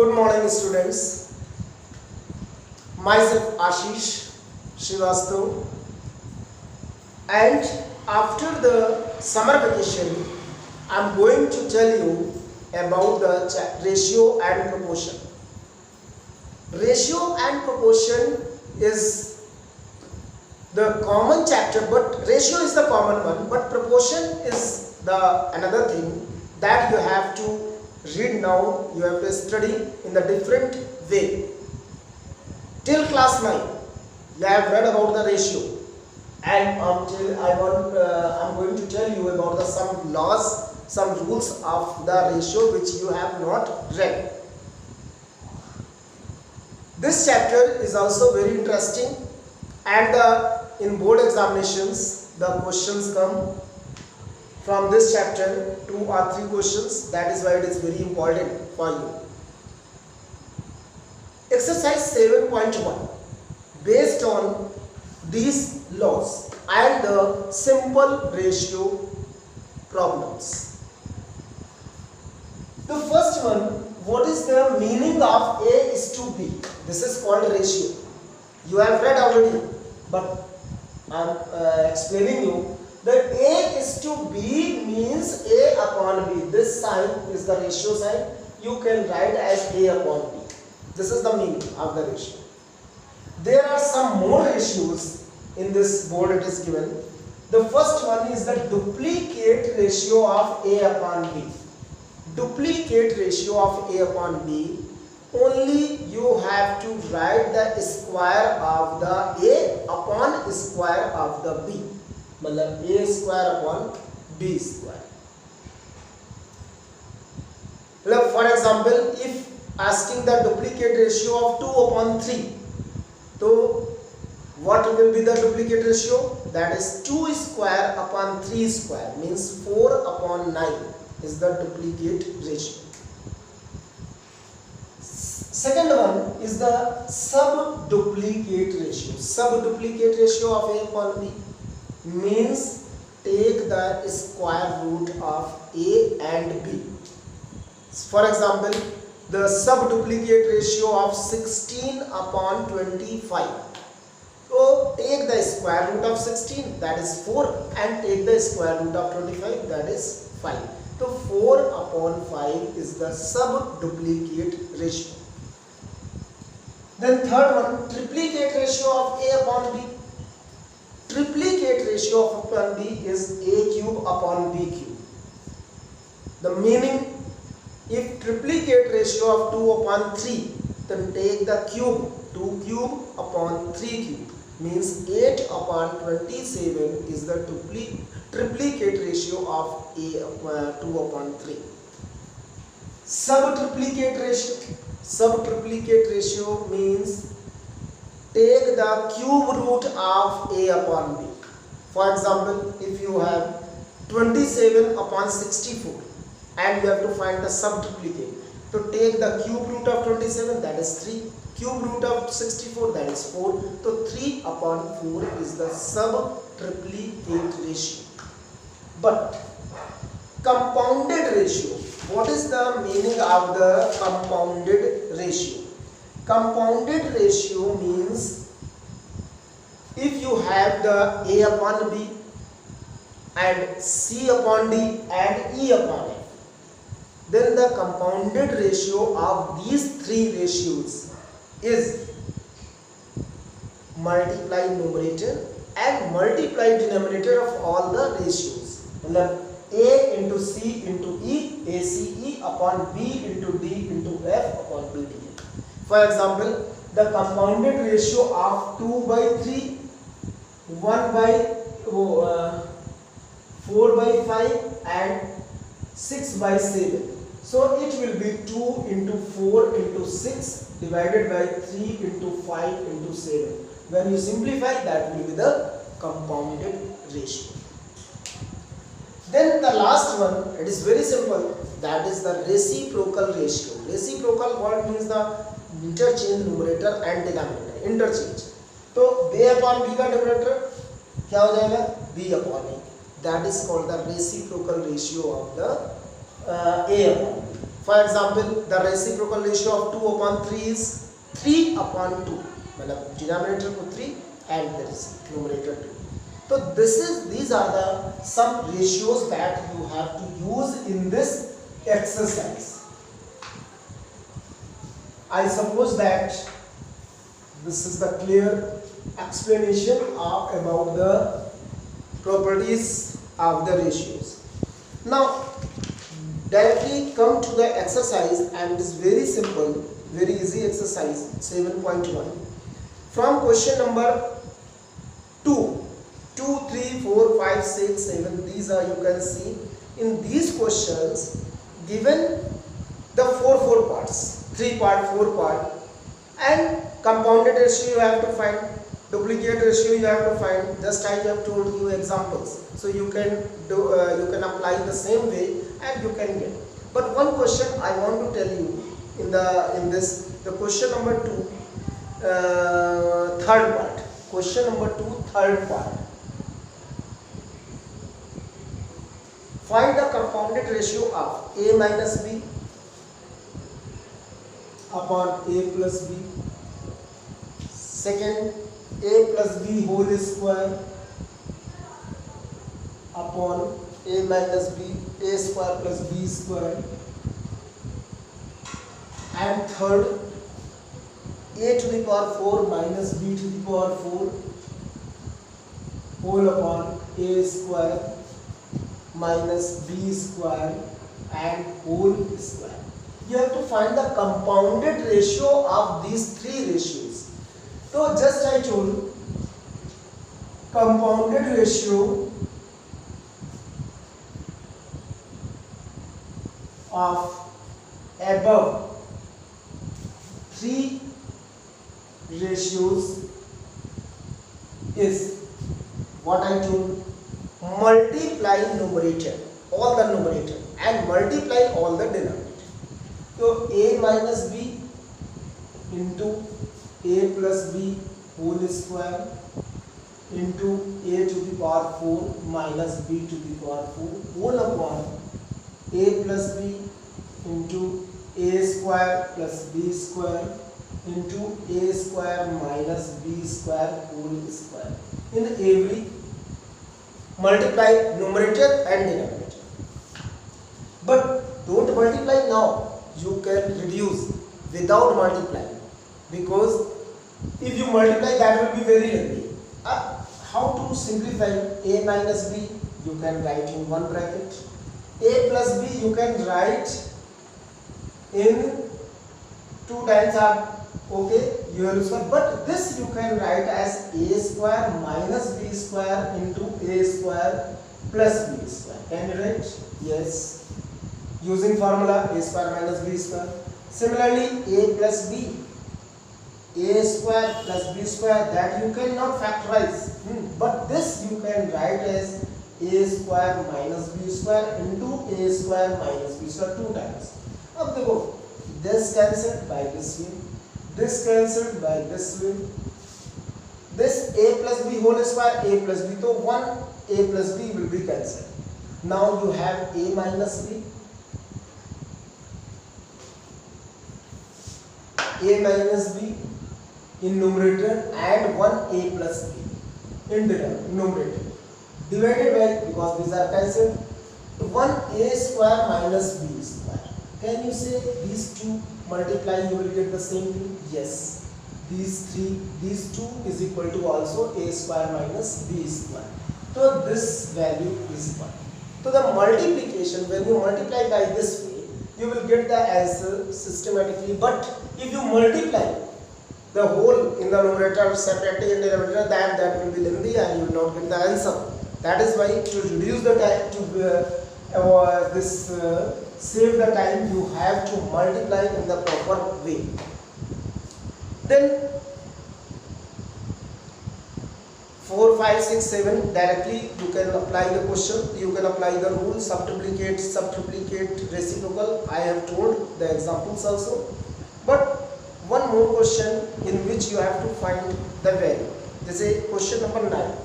Good morning, students. Myself Ashish Srivastav, and after the summer vacation, I am going to tell you about the ratio and proportion. Ratio and proportion is the common chapter, but ratio is the common one, but proportion is the another thing that you have to read now, you have to study in the different way. Till class 9, you have read about the ratio, and I'm going to tell you about some laws, some rules of the ratio which you have not read. This chapter is also very interesting, and in board examinations the questions come from this chapter, 2 or 3 questions. That is why it is very important for you. Exercise 7.1, based on these laws and the simple ratio problems. The first one, what is the meaning of A is to B? This is called ratio. You have read already, but I am explaining you that A is to B means A upon B. This sign is the ratio sign. You can write as A upon B. This is the meaning of the ratio. There are some more ratios in this board it is given. The first one is the duplicate ratio of A upon B. Duplicate ratio of A upon B. Only you have to write the square of the A upon square of the B. मतलब A square upon B square. For example, if asking the duplicate ratio of 2 upon 3, so what will be the duplicate ratio? That is 2 square upon 3 square, means 4 upon 9 is the duplicate ratio. Second one is the sub-duplicate ratio. Sub-duplicate ratio of A upon B means take the square root of A and B. For example, the sub-duplicate ratio of 16 upon 25. So take the square root of 16, that is 4, and take the square root of 25, that is 5. So 4 upon 5 is the sub-duplicate ratio. Then third one, triplicate ratio of A upon B. Triplicate ratio of upon B is A cube upon B cube. The meaning, if triplicate ratio of 2 upon 3, then take the cube, 2 cube upon 3 cube, means 8 upon 27 is the triplicate ratio of A 2 upon 3. Sub-triplicate ratio. Sub-triplicate ratio means take the cube root of A upon B. For example, if you have 27 upon 64 and you have to find the sub-triplicate, to take the cube root of 27, that is 3, cube root of 64, that is 4, so 3 upon 4 is the sub-triplicate ratio. But compounded ratio, what is the meaning of the compounded ratio? Compounded ratio means if you have the A upon B and C upon D and E upon F, then the compounded ratio of these three ratios is multiply numerator and multiply denominator of all the ratios. A into C into E, ACE upon B into D into F upon BD. For example, the compounded ratio of 2 by 3, 1 by 4 by 5 and 6 by 7. So it will be 2 into 4 into 6 divided by 3 into 5 into 7. When you simplify, that will be the compounded ratio. Then the last one, it is very simple, that is the reciprocal ratio. Reciprocal word means the interchange numerator and denominator, interchange. तो A upon B का numerator क्या हो जाएगा? B upon A. That is called the reciprocal ratio of the A upon B. For example, the reciprocal ratio of 2 upon 3 is 3 upon 2. मतलब denominator को 3 and there is numerator 2. So these are the some ratios that you have to use in this exercise. I suppose that this is the clear explanation about the properties of the ratios. Now directly come to the exercise, and it is very simple, very easy exercise 7.1. From question number 2, 3, 4, 5, 6, 7, these are, you can see in these questions given the 4 parts, 3 part, 4 part, and compounded ratio you have to find, duplicate ratio you have to find. Just I have told you examples, so you can do you can apply the same way and you can get. But one question I want to tell you in this the question number 2, third part. Question number 2, third part. Find the compounded ratio of a minus b upon a plus b. Second, a plus b whole square upon a minus b, a square plus b square. And third, a to the power 4 minus b to the power 4 whole upon a square minus b square and whole square. You have to find the compounded ratio of these 3 ratios. So just I told you, compounded ratio of above 3 ratios is what I told, multiply numerator, all the numerator, and multiply all the denominator. So a minus b into a plus b whole square into a to the power 4 minus b to the power 4 whole upon a plus b into a square plus b square into a square minus b square whole square. In every multiply numerator and denominator. But don't multiply now. You can reduce without multiplying, because if you multiply that will be very lengthy. How to simplify a minus b? You can write in one bracket. A plus b you can write in 2 times r. Okay, you will square. But this you can write as a square minus b square into a square plus b square. Can you write? Yes. Using formula a square minus b square. Similarly, a plus b, a square plus b square, that you cannot factorize, but this you can write as a square minus b square into a square minus b square 2 times. Up they go. This cancelled by this way, this cancelled by this way. This a plus b whole square, a plus b, so 1 a plus b will be cancelled. Now you have a minus b, a minus b in numerator and 1 a plus b in numerator, divided by, because these are cancelled, 1 a square minus b square. Can you say these 2 multiply, you will get the same thing? Yes. These 2 is equal to also a square minus b square. So this value is 1. So the multiplication, when you multiply by this way, you will get the answer systematically. But if you multiply the whole in the numerator separately in the denominator, that will be lengthy and you will not get the answer. That is why to reduce the time, to save the time, you have to multiply in the proper way. Then 4, 5, 6, 7 directly you can apply the question, you can apply the rule, subtriplicate, reciprocal. I have told the examples also. But one more question in which you have to find the value. This is question number 9.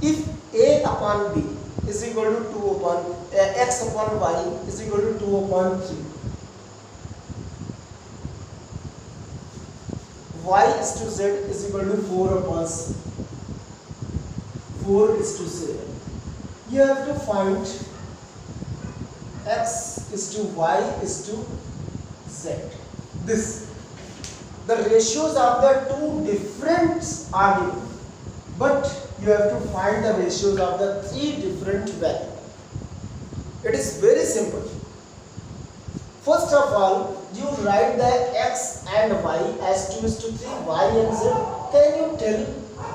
if a upon b is equal to 2 upon x upon y is equal to 2 upon 3, y is to z is equal to 4 upon 4 is to 7. You have to find x is to y is to z. This, the ratios of the two different are given, but you have to find the ratios of the three different values. It is very simple. First of all, you write the x and y as 2 is to 3, y and z. Can you tell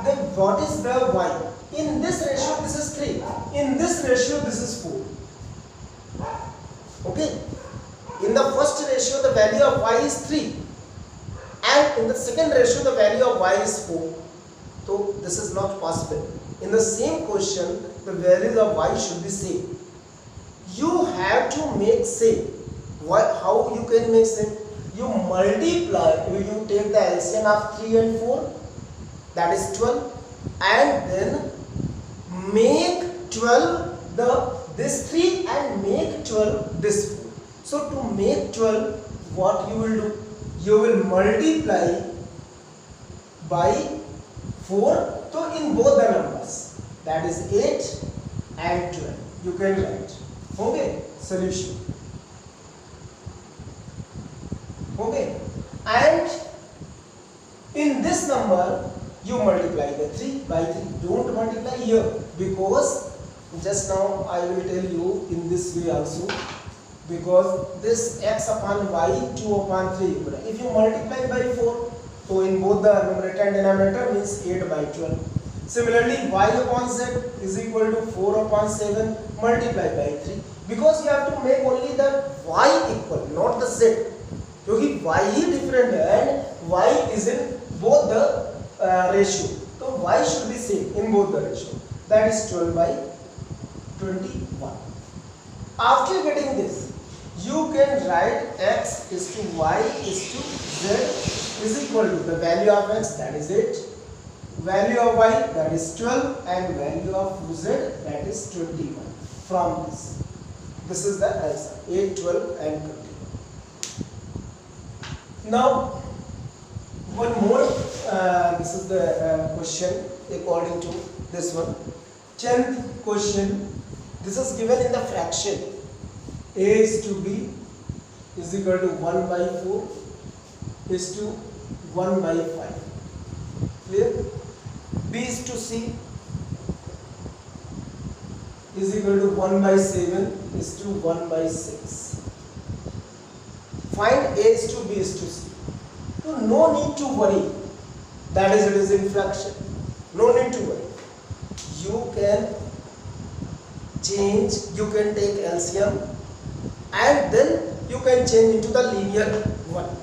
that what is the y? In this ratio this is 3, in this ratio this is 4. Okay, in the first ratio the value of y is 3 and in the second ratio the value of y is 4. So this is not possible. In the same question the values of y should be same. You have to make same. How you can make same? You multiply, you take the LCM of 3 and 4, that is 12, and then make 12 this 3 and make 12 this 4. So to make 12, what you will do? You will multiply by 4. So in both the numbers, that is 8 and 12. You can write. Okay, solution. Okay, and in this number you multiply the 3 by 3. Don't multiply here, because just now I will tell you in this way also, because this x upon y 2 upon 3, if you multiply by 4, so in both the numerator and denominator means 8 by 12. Similarly, y upon z is equal to 4 upon 7 multiplied by 3, because you have to make only the y equal, not the z. क्योंकि y ही different है and y is in both the ratio, so y should be same in both the ratio, that is 12 by 21. After getting this, you can write x is to y is to z is equal to the value of x, that is 8, value of y, that is 12, and value of z, that is 21. From this is the answer, 8, 12 and 21. Now one more, this is the question according to this one. 10th question, this is given in the fraction. A is to b is equal to 1 by 4 is to 1 by 5. Clear? B is to c is equal to 1 by 7 is to 1 by 6. Find A is to B is to C. So no need to worry. That is, it is in fraction. No need to worry. You can change, you can take LCM and then you can change into the linear one.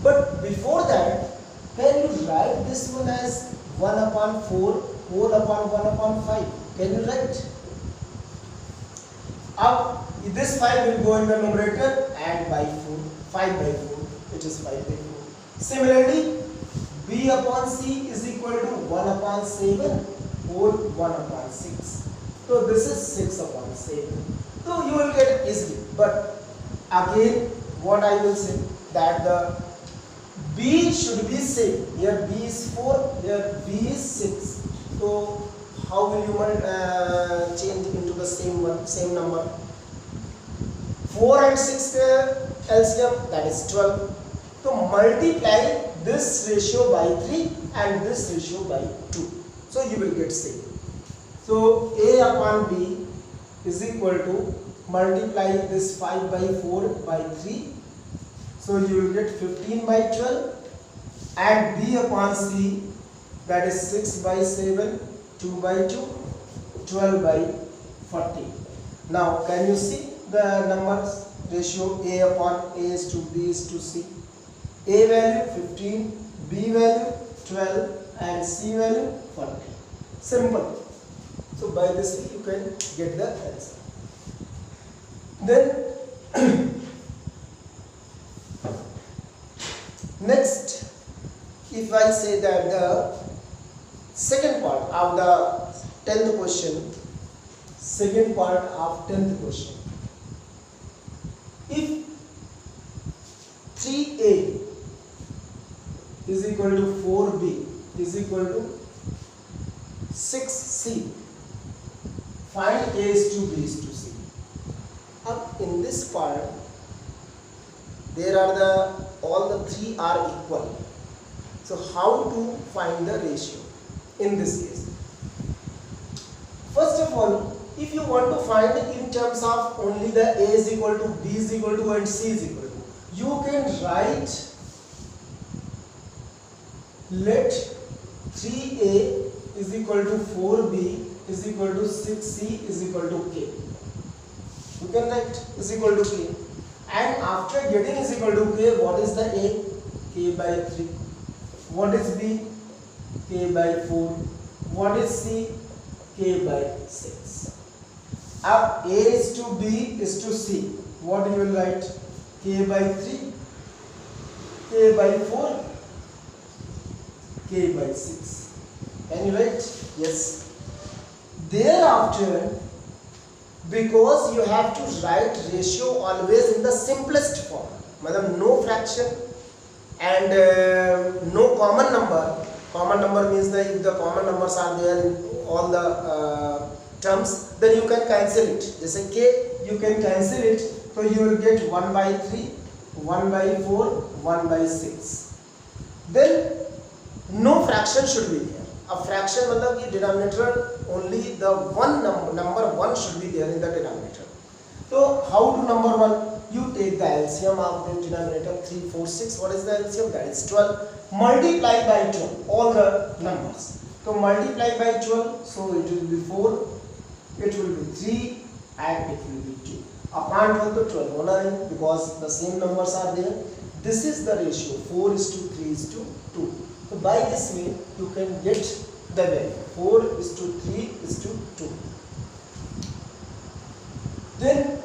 But before that, can you write this one as 1 upon 4 whole upon 1 upon 5? Can you write? Up, this 5 will go in the numerator and by 4, 5 by 4, which is 5 by 4. Similarly, b upon c is equal to 1 upon 7 whole 1 upon 6. So this is 6 upon 7. So you will get easily. But again, what I will say, that the b should be same. Here b is 4, here b is 6. So how will you change into the same number? 4 and 6 LCM, that is 12. So multiply this ratio by 3 and this ratio by 2. So you will get same. So A upon B is equal to multiply this 5 by 4 by 3. So you will get 15 by 12, and B upon C, that is 6 by 7, 2 by 2, 12 by 40. Now can you see the numbers? Ratio A upon A is to B is to C. A value 15, B value 12 and C value 40. Simple. So by this you can get the answer. Then next, if I say that the second part of the 10th question, second part of 10th question. If 3a is equal to 4b is equal to 6c, find a is to b is to c. Now in this part there are all the three are equal. So how to find the ratio in this case? First of all, if you want to find in terms of only the a is equal to, b is equal to and c is equal to, you can write let 3a is equal to 4b is equal to 6c is equal to k. You can write is equal to k. And after getting is equal to k, what is the a? K by 3. What is b? K by 4. What is c? K by 6. Now a is to b is to c. What you will write? K by 3, k by 4, k by 6. Can you write? Yes. Thereafter, because you have to write ratio always in the simplest form, मतलब no fraction and no common number. Common number means that if the common numbers are there in all the terms, then you can cancel it. जैसे k you can cancel it, so you will get 1 by 3, 1 by 4, 1 by 6. Then no fraction should be there. A fraction मतलब कि denominator only the one number 1 should be there in the denominator. So how to number 1? You take the LCM of the denominator 3, 4, 6. What is the LCM? That is 12. Multiply by 12 all the numbers. So multiply by 12. So it will be 4. It will be 3 and it will be 2. Upon 12 to 12 होना है because the same numbers are there. This is the ratio 4 is to 3 is to 2. So by this way you can get the value 4 is to 3 is to 2. Then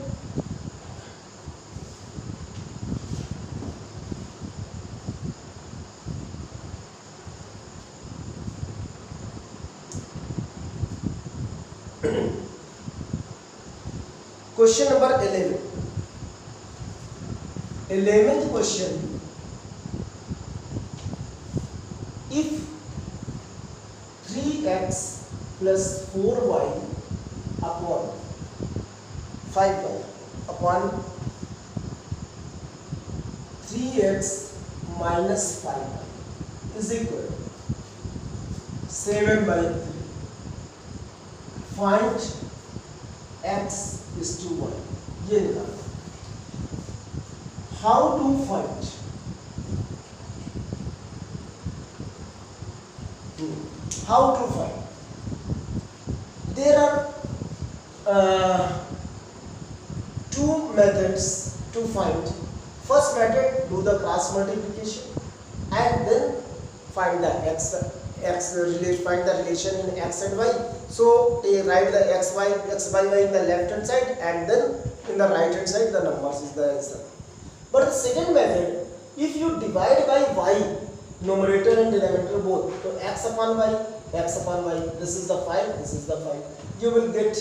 question number 11. 11th question. If 3x plus 4y upon 5y upon 3x minus 5y is equal to 7 by 3. Find x is to y. ये निकालना. How to find? How to find? There are two methods to find. First method, do the cross multiplication and then find the find the relation in x and y. So write the x by y in the left hand side and then in the right hand side the numbers is the answer. But the second method, if you divide by y, numerator and denominator both, so x upon y, this is the 5, this is the 5, you will get,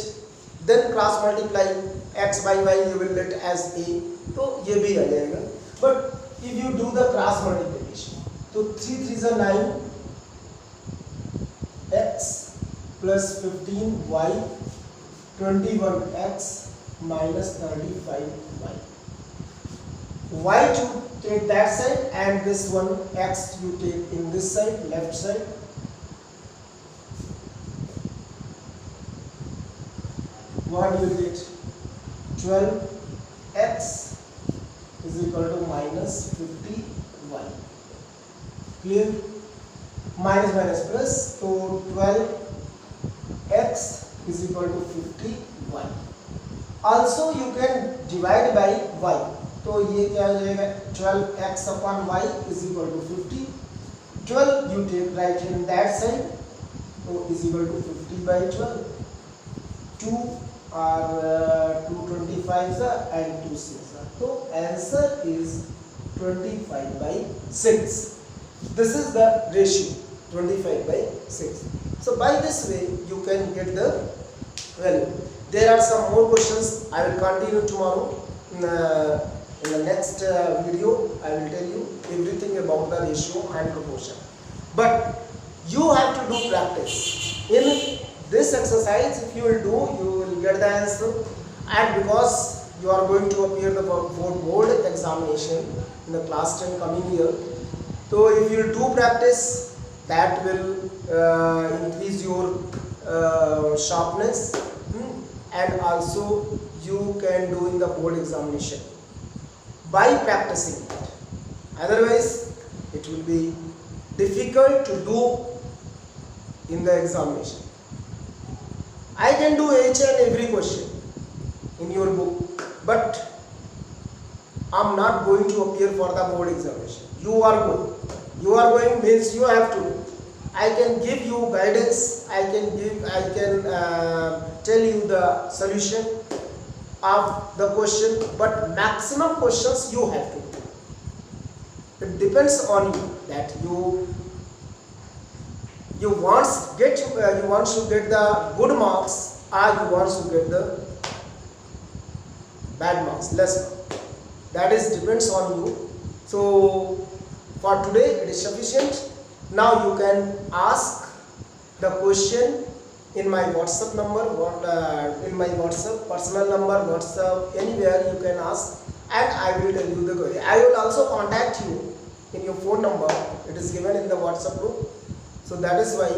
then cross multiply x by y you will get as a, so ये भी आ जाएगा. But if you do the cross multiplication, so 3 3s are 9, x plus 15y, 21x minus 35y. Y to take that side and this one x you take in this side, left side. What you get? 12x is equal to minus 50y. Clear? Minus minus plus, so 12x is equal to 50y. Also you can divide by y. तो ये क्या हो जाएगा 12x upon y is equal to 50. 12 you take right in that side, so is equal to 50 by 12. 2 are 2 25s and 2 6s. So answer is 25 by 6. This is the ratio 25 by 6. So by this way you can get the value. There are some more questions. I will continue tomorrow. In the next video I will tell you everything about the ratio and proportion. But you have to do practice. In this exercise, if you will do, you will get the answer. And because you are going to appear the board examination in the class 10 coming year, so if you will do practice, that will increase your sharpness, and also you can do in the board examination by practicing it. Otherwise it will be difficult to do in the examination. I can do each and every question in your book, but I am not going to appear for the board examination. You are going means you have to do. I can give you guidance, I can tell you the solution of the question, but maximum questions you have to do. It depends on you that you want to get the good marks, or you want to get the bad marks, less marks. That is depends on you. So for today it is sufficient. Now you can ask the question in my WhatsApp number, in my WhatsApp personal number, WhatsApp, anywhere you can ask, and I will tell you the query. I will also contact you in your phone number. It is given in the WhatsApp group. So that is why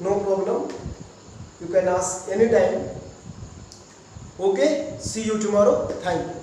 no problem. You can ask anytime. Okay, see you tomorrow. Thank you.